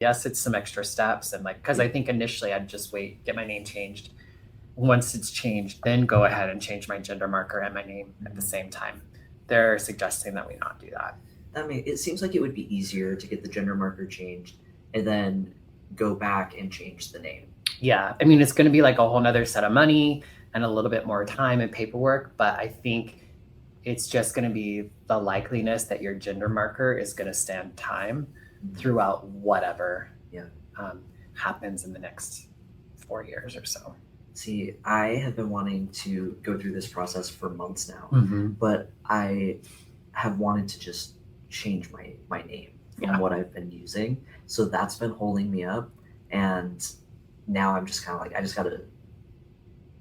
yes, it's some extra steps, and like, because I think initially I'd just wait, get my name changed. Once it's changed, then go ahead and change my gender marker and my name at the same time. They're suggesting that we not do that. It seems like it would be easier to get the gender marker changed and then go back and change the name. Yeah, I mean, it's going to be like a whole nother set of money and a little bit more time and paperwork, but I think it's just going to be the likeliness that your gender marker is going to stand time throughout whatever happens in the next 4 years or so. See, I have been wanting to go through this process for months now, Mhm. but I have wanted to just change my name from what I've been using. So that's been holding me up. And now I'm just kind of like, I just got to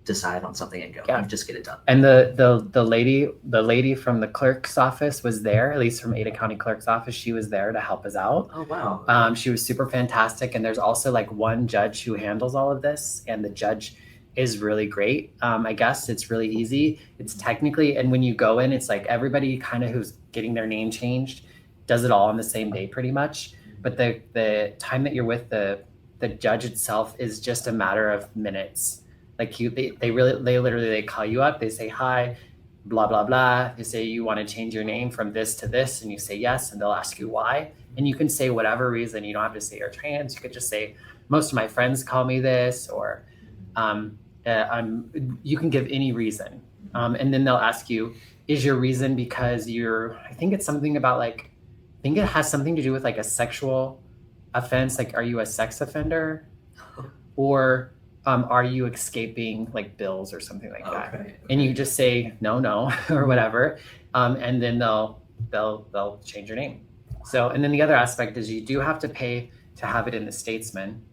decide on something and go and just get it done. And the lady from the clerk's office was there, at least from Ada County Clerk's office. She was there to help us out. Oh, wow. She was super fantastic. And there's also like one judge who handles all of this, and the judge is really great. I guess it's really easy. It's technically, and when you go in, it's like everybody kind of who's getting their name changed does it all on the same day pretty much. But the time that you're with the judge itself is just a matter of minutes. Like they literally call you up, they say, hi, blah, blah, blah. They say, you want to change your name from this to this, and you say yes, and they'll ask you why. And you can say whatever reason. You don't have to say you're trans. You could just say, most of my friends call me this, or you can give any reason. And then they'll ask you, is your reason because I think it's something about like, I think it has something to do with like a sexual offense. Like, are you a sex offender? Or are you escaping like bills or something like that? Okay. And you just say no or whatever, and then they'll change your name. So, and then the other aspect is you do have to pay to have it in the Statesman.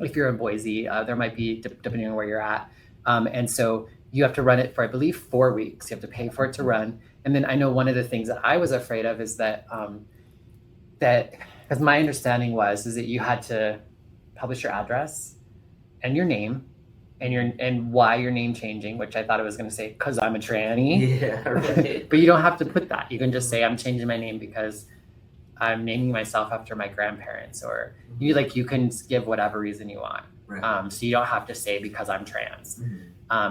If you're in Boise, there might be, depending on where you're at, and so you have to run it for, I believe, 4 weeks. You have to pay for it to run. And then I know one of the things that I was afraid of is that because my understanding is that you had to publish your address and your name and why your name changing, which I thought it was going to say, because I'm a tranny. Yeah, right. But you don't have to put that. You can just say, I'm changing my name because I'm naming myself after my grandparents, or you can give whatever reason you want. Right. So you don't have to say because I'm trans.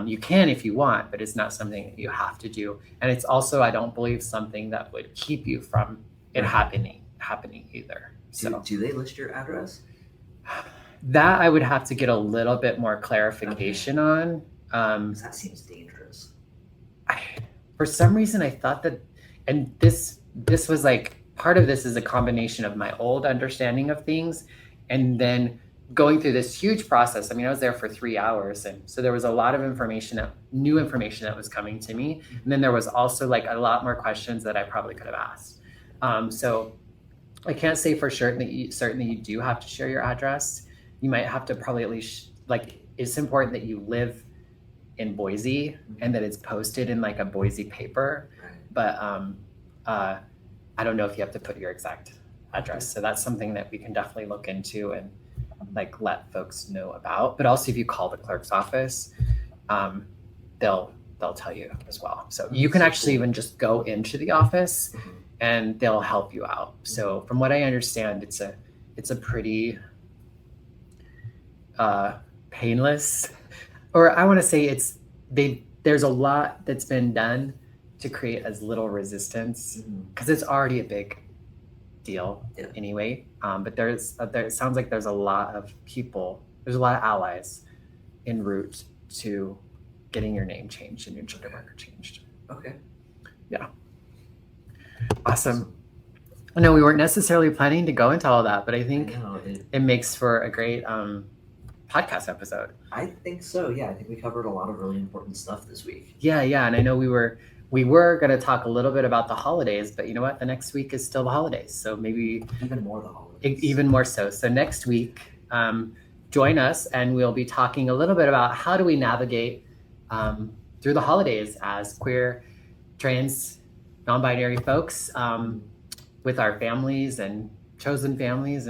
You can if you want, but it's not something that you have to do. And it's also, I don't believe, something that would keep you from it happening either. Do they list your address? That I would have to get a little bit more clarification on. That seems dangerous. For some reason, I thought that, and this was like, part of this is a combination of my old understanding of things and then going through this huge process. I mean, I was there for 3 hours. And so there was a lot of new information that was coming to me. And then there was also like a lot more questions that I probably could have asked. So I can't say for sure that you do have to share your address. You might have to probably at least, like, it's important that you live in Boise and that it's posted in like a Boise paper. But I don't know if you have to put your exact address. So that's something that we can definitely look into and like let folks know about. But also if you call the clerk's office, they'll tell you as well. So you can actually even just go into the office and they'll help you out. So from what I understand, it's a pretty painless, or I want to say there's a lot that's been done to create as little resistance, because it's already a big deal anyway. But it sounds like there's a lot of allies en route to getting your name changed and your gender marker changed. Okay. Yeah. Awesome. I know we weren't necessarily planning to go into all that, but I think it makes for a great podcast episode. I think so. Yeah, I think we covered a lot of really important stuff this week. Yeah, and I know we were going to talk a little bit about the holidays, but you know what? The next week is still the holidays, so maybe even more the holidays. Even more so. So next week, join us, and we'll be talking a little bit about how do we navigate through the holidays as queer, trans, non-binary folks with our families and chosen families.